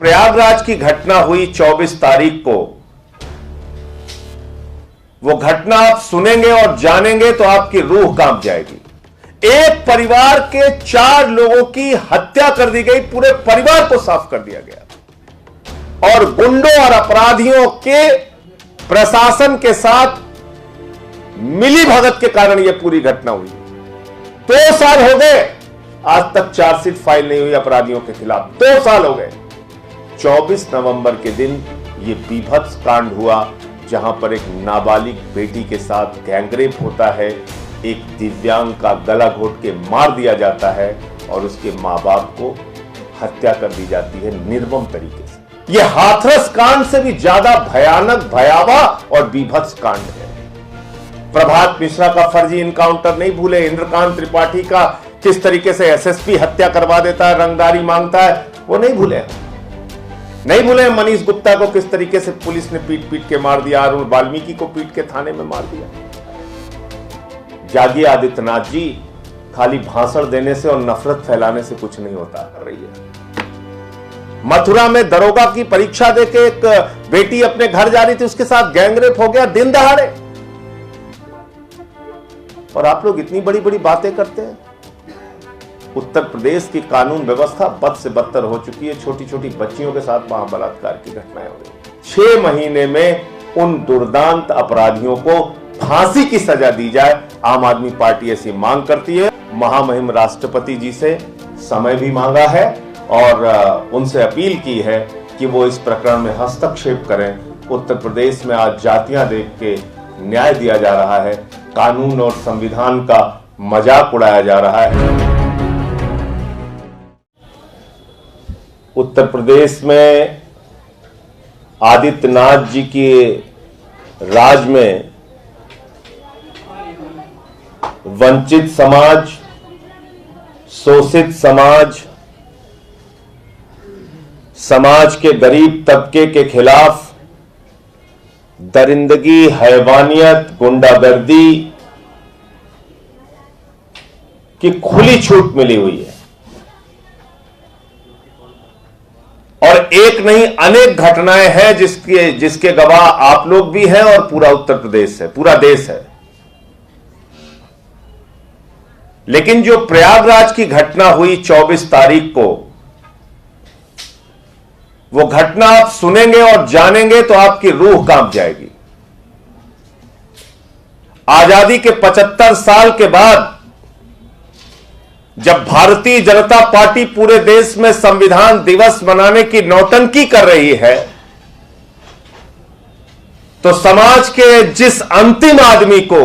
प्रयागराज की घटना हुई 24 तारीख को, वो घटना आप सुनेंगे और जानेंगे तो आपकी रूह कांप जाएगी। एक परिवार के 4 लोगों की हत्या कर दी गई, पूरे परिवार को साफ कर दिया गया और गुंडों और अपराधियों के प्रशासन के साथ मिली भगत के कारण यह पूरी घटना हुई। 2 साल हो गए, आज तक चार्जशीट फाइल नहीं हुई अपराधियों के खिलाफ। 2 साल हो गए। 24 नवंबर के दिन यह बीभत्स कांड हुआ, जहां पर एक नाबालिग बेटी के साथ गैंगरेप होता है, एक दिव्यांग का गला घोट के मार दिया जाता है और उसके मां बाप को हत्या कर दी जाती है निर्मम तरीके से। यह हाथरस कांड से भी ज्यादा भयानक, भयावह और बीभत्स कांड है। प्रभात मिश्रा का फर्जी इनकाउंटर नहीं भूले, इंद्रकांत त्रिपाठी का किस तरीके से एसएसपी हत्या करवा देता है, रंगदारी मांगता है, वो नहीं भूले। नहीं भूले मनीष गुप्ता को किस तरीके से पुलिस ने पीट पीट के मार दिया, अरुण वाल्मीकि को पीट के थाने में मार दिया। जागिए आदित्यनाथ जी, खाली भाषण देने से और नफरत फैलाने से कुछ नहीं होता कर रही है। मथुरा में दरोगा की परीक्षा देके एक बेटी अपने घर जा रही थी, उसके साथ गैंगरेप हो गया दिन दहाड़े। और आप लोग इतनी बड़ी बड़ी बातें करते हैं। उत्तर प्रदेश की कानून व्यवस्था बद से बदतर हो चुकी है। छोटी छोटी बच्चियों के साथ वहां बलात्कार की घटनाएं हो रही। 6 महीने में उन दुर्दांत अपराधियों को फांसी की सजा दी जाए, आम आदमी पार्टी ऐसी मांग करती है। महामहिम राष्ट्रपति जी से समय भी मांगा है और उनसे अपील की है कि वो इस प्रकरण में हस्तक्षेप करें। उत्तर प्रदेश में आज जातियां देख के न्याय दिया जा रहा है, कानून और संविधान का मजाक उड़ाया जा रहा है। उत्तर प्रदेश में आदित्यनाथ जी के राज में वंचित समाज, शोषित समाज, समाज के गरीब तबके के खिलाफ दरिंदगी, हैवानियत, गुंडागर्दी की खुली छूट मिली हुई है और एक नहीं अनेक घटनाएं हैं जिसके गवाह आप लोग भी हैं और पूरा उत्तर प्रदेश है, पूरा देश है। लेकिन जो प्रयागराज की घटना हुई 24 तारीख को, वो घटना आप सुनेंगे और जानेंगे तो आपकी रूह कांप जाएगी। आजादी के 75 साल के बाद जब भारतीय जनता पार्टी पूरे देश में संविधान दिवस मनाने की नौटंकी कर रही है, तो समाज के जिस अंतिम आदमी को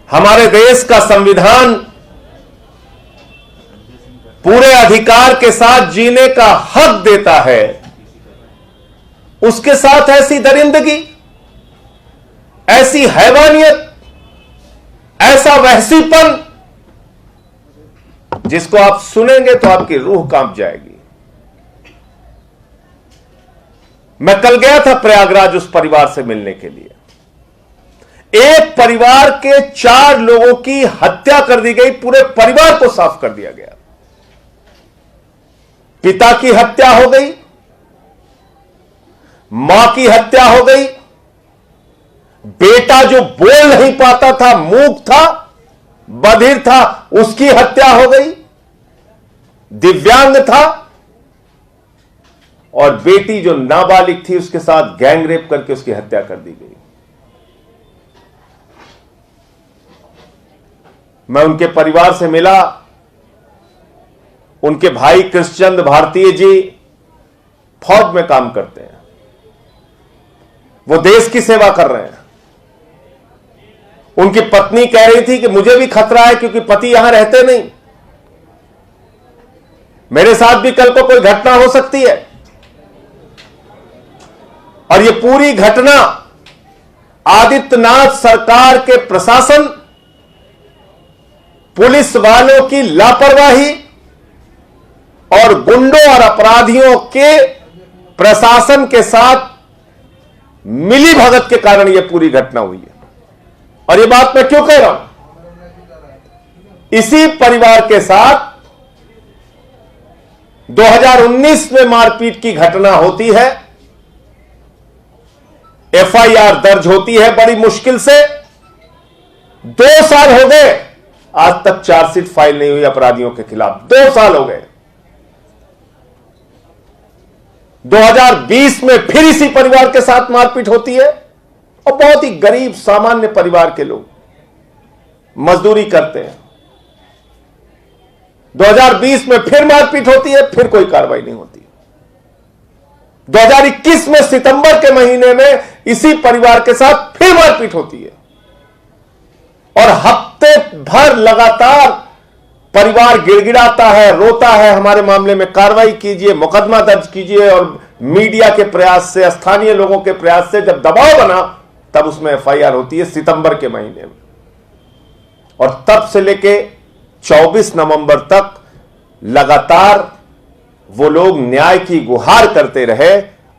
हमारे देश का संविधान पूरे अधिकार के साथ जीने का हक देता है, उसके साथ ऐसी दरिंदगी, ऐसी हैवानियत, ऐसा वहशीपन, जिसको आप सुनेंगे तो आपकी रूह कांप जाएगी। मैं कल गया था प्रयागराज उस परिवार से मिलने के लिए। एक परिवार के 4 लोगों की हत्या कर दी गई, पूरे परिवार को साफ कर दिया गया। पिता की हत्या हो गई, मां की हत्या हो गई, बेटा जो बोल नहीं पाता था, मूक था, बधिर था, उसकी हत्या हो गई, दिव्यांग था, और बेटी जो नाबालिग थी उसके साथ गैंगरेप करके उसकी हत्या कर दी गई। मैं उनके परिवार से मिला। उनके भाई कृष्णचंद भारतीय जी फौज में काम करते हैं, वो देश की सेवा कर रहे हैं। उनकी पत्नी कह रही थी कि मुझे भी खतरा है क्योंकि पति यहां रहते नहीं, मेरे साथ भी कल को कोई घटना हो सकती है। और ये पूरी घटना आदित्यनाथ सरकार के प्रशासन, पुलिस वालों की लापरवाही और गुंडों और अपराधियों के प्रशासन के साथ मिली भगत के कारण यह पूरी घटना हुई है। और यह बात मैं क्यों कह रहा हूं? इसी परिवार के साथ 2019 में मारपीट की घटना होती है, एफआईआर दर्ज होती है बड़ी मुश्किल से, 2 साल हो गए, आज तक चार्जशीट फाइल नहीं हुई अपराधियों के खिलाफ। 2 साल हो गए। 2020 में फिर इसी परिवार के साथ मारपीट होती है, और बहुत ही गरीब सामान्य परिवार के लोग मजदूरी करते हैं। 2020 में फिर मारपीट होती है, फिर कोई कार्रवाई नहीं होती। 2021 में सितंबर के महीने में इसी परिवार के साथ फिर मारपीट होती है, और हफ्ते भर लगातार परिवार गिड़गिड़ाता है, रोता है, हमारे मामले में कार्रवाई कीजिए, मुकदमा दर्ज कीजिए। और मीडिया के प्रयास से, स्थानीय लोगों के प्रयास से जब दबाव बना, तब उसमें एफआईआर होती है सितंबर के महीने में। और तब से लेके 24 नवंबर तक लगातार वो लोग न्याय की गुहार करते रहे,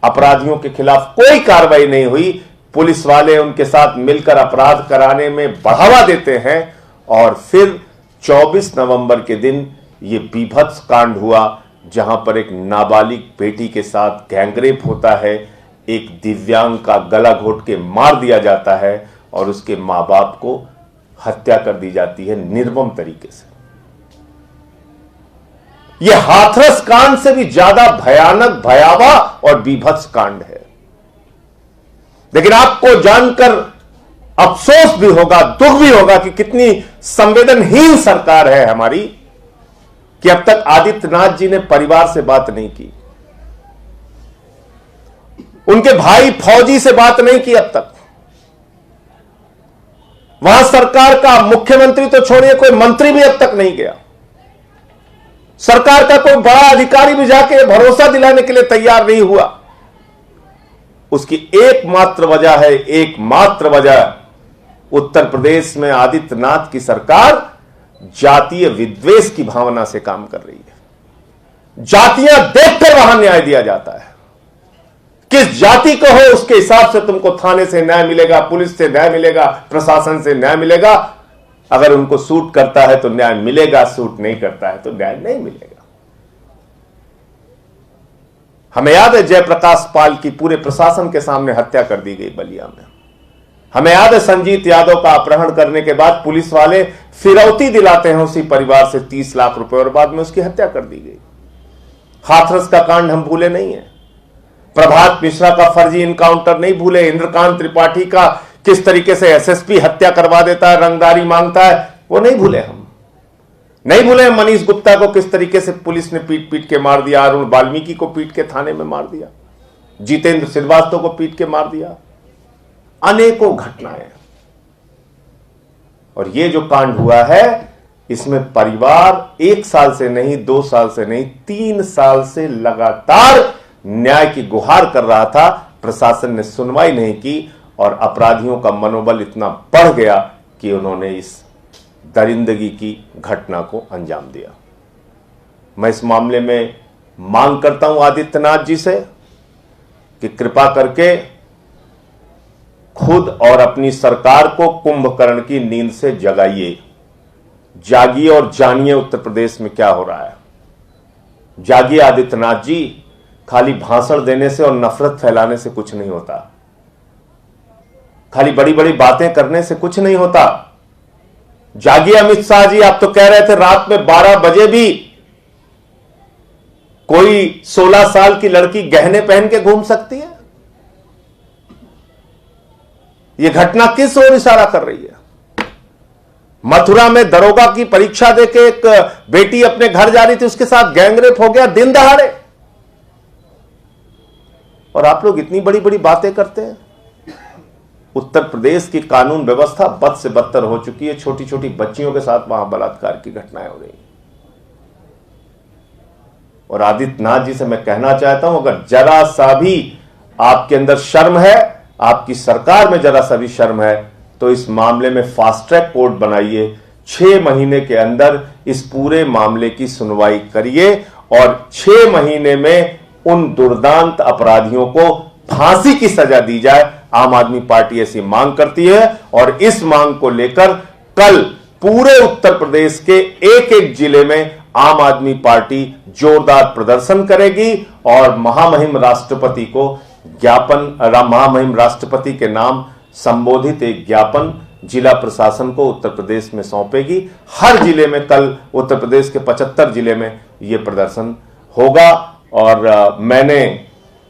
अपराधियों के खिलाफ कोई कार्रवाई नहीं हुई। पुलिस वाले उनके साथ मिलकर अपराध कराने में बढ़ावा देते हैं, और फिर 24 नवंबर के दिन ये बीभत्स कांड हुआ, जहां पर एक नाबालिग बेटी के साथ गैंगरेप होता है, एक दिव्यांग का गला घोट के मार दिया जाता है, और उसके मां बाप को हत्या कर दी जाती है निर्मम तरीके से। यह हाथरस कांड से भी ज्यादा भयानक, भयावह और बीभत्स कांड है। लेकिन आपको जानकर अफसोस भी होगा, दुख भी होगा कि कितनी संवेदनहीन सरकार है हमारी, कि अब तक आदित्यनाथ जी ने परिवार से बात नहीं की, उनके भाई फौजी से बात नहीं की अब तक। वहां सरकार का मुख्यमंत्री तो छोड़िए, कोई मंत्री भी अब तक नहीं गया। सरकार का कोई बड़ा अधिकारी भी जाके भरोसा दिलाने के लिए तैयार नहीं हुआ। उसकी एकमात्र वजह है, एकमात्र वजह, उत्तर प्रदेश में आदित्यनाथ की सरकार जातीय विद्वेष की भावना से काम कर रही है। जातियां देखकर वहां न्याय दिया जाता है। किस जाति को हो उसके हिसाब से तुमको थाने से न्याय मिलेगा, पुलिस से न्याय मिलेगा, प्रशासन से न्याय मिलेगा। अगर उनको सूट करता है तो न्याय मिलेगा, सूट नहीं करता है तो न्याय नहीं मिलेगा। हमें याद है जयप्रकाश पाल की पूरे प्रशासन के सामने हत्या कर दी गई बलिया में। हमें याद है संजीत यादव का अपहरण करने के बाद पुलिस वाले फिरौती दिलाते हैं उसी परिवार से 30 लाख रुपए, और बाद में उसकी हत्या कर दी गई। हाथरस का कांड हम भूले नहीं है। प्रभात मिश्रा का फर्जी इनकाउंटर नहीं भूले। इंद्रकांत त्रिपाठी का किस तरीके से एसएसपी हत्या करवा देता है, रंगदारी मांगता है, वो नहीं भूले हम। नहीं भूले मनीष गुप्ता को किस तरीके से पुलिस ने पीट पीट के मार दिया, अरुण वाल्मीकि को पीट के थाने में मार दिया, जितेंद्र श्रीवास्तव को पीट के मार दिया। अनेकों घटनाएं। और ये जो कांड हुआ है, इसमें परिवार 1 साल से नहीं, 2 साल से नहीं, 3 साल से लगातार न्याय की गुहार कर रहा था। प्रशासन ने सुनवाई नहीं की, और अपराधियों का मनोबल इतना बढ़ गया कि उन्होंने इस दरिंदगी की घटना को अंजाम दिया। मैं इस मामले में मांग करता हूं आदित्यनाथ जी से कि कृपा करके खुद और अपनी सरकार को कुंभकर्ण की नींद से जगाइए। जागिए और जानिए उत्तर प्रदेश में क्या हो रहा है। जागिए आदित्यनाथ जी। खाली भाषण देने से और नफरत फैलाने से कुछ नहीं होता। खाली बड़ी बड़ी बातें करने से कुछ नहीं होता। जागिए अमित शाह जी। आप तो कह रहे थे रात में 12 बजे भी कोई 16 साल की लड़की गहने पहन के घूम सकती है। यह घटना किस ओर इशारा कर रही है? मथुरा में दरोगा की परीक्षा देके एक बेटी अपने घर जा रही थी, उसके साथ गैंगरेप हो गया दिन दहाड़े। और आप लोग इतनी बड़ी बड़ी बातें करते हैं। उत्तर प्रदेश की कानून व्यवस्था बद से बदतर हो चुकी है। छोटी छोटी बच्चियों के साथ वहां बलात्कार की घटनाएं हो रही हैं। और आदित्यनाथ जी से मैं कहना चाहता हूं, अगर जरा सा भी आपके अंदर शर्म है, आपकी सरकार में जरा सा भी शर्म है, तो इस मामले में फास्ट ट्रैक कोर्ट बनाइए। 6 महीने के अंदर इस पूरे मामले की सुनवाई करिए, और 6 महीने में उन दुर्दांत अपराधियों को फांसी की सजा दी जाए। आम आदमी पार्टी ऐसी मांग करती है, और इस मांग को लेकर कल पूरे उत्तर प्रदेश के एक एक जिले में आम आदमी पार्टी जोरदार प्रदर्शन करेगी और महामहिम राष्ट्रपति को महामहिम राष्ट्रपति के नाम संबोधित एक ज्ञापन जिला प्रशासन को उत्तर प्रदेश में सौंपेगी। हर जिले में कल उत्तर प्रदेश के 75 जिले में यह प्रदर्शन होगा और मैंने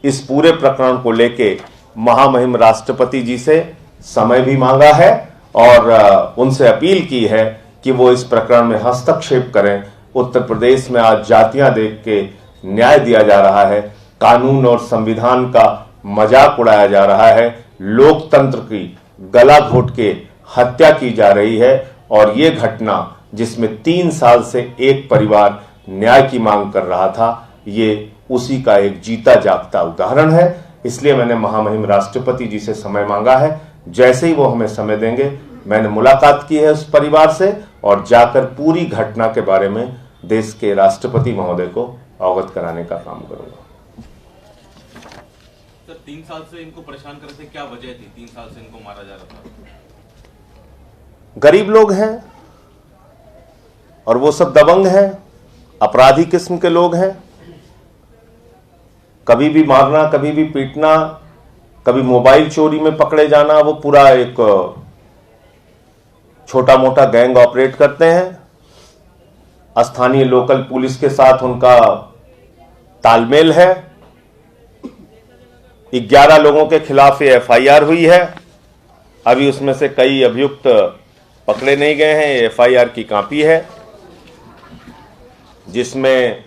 इस पूरे प्रकरण को लेके महामहिम राष्ट्रपति जी से समय भी मांगा है और उनसे अपील की है कि वो इस प्रकरण में हस्तक्षेप करें। उत्तर प्रदेश में आज जातियां देख के न्याय दिया जा रहा है, कानून और संविधान का मजाक उड़ाया जा रहा है, लोकतंत्र की गला घोट के हत्या की जा रही है और ये घटना जिसमें 3 साल से एक परिवार न्याय की मांग कर रहा था, ये उसी का एक जीता जागता उदाहरण है। इसलिए मैंने महामहिम राष्ट्रपति जी से समय मांगा है। जैसे ही वो हमें समय देंगे, मैंने मुलाकात की है उस परिवार से और जाकर पूरी घटना के बारे में देश के राष्ट्रपति महोदय को अवगत कराने का काम करूंगा। सर, 3 साल से इनको परेशान कर रहे थे, क्या वजह थी 3 साल से इनको मारा जा रहा था? गरीब लोग हैं और वो सब दबंग हैं, अपराधी किस्म के लोग हैं। कभी भी मारना, कभी भी पीटना, कभी मोबाइल चोरी में पकड़े जाना, वो पूरा एक छोटा मोटा गैंग ऑपरेट करते हैं। स्थानीय लोकल पुलिस के साथ उनका तालमेल है। 11 लोगों के खिलाफ ये FIR हुई है। अभी उसमें से कई अभियुक्त पकड़े नहीं गए हैं। ये FIR की कॉपी है जिसमें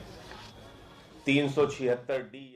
376D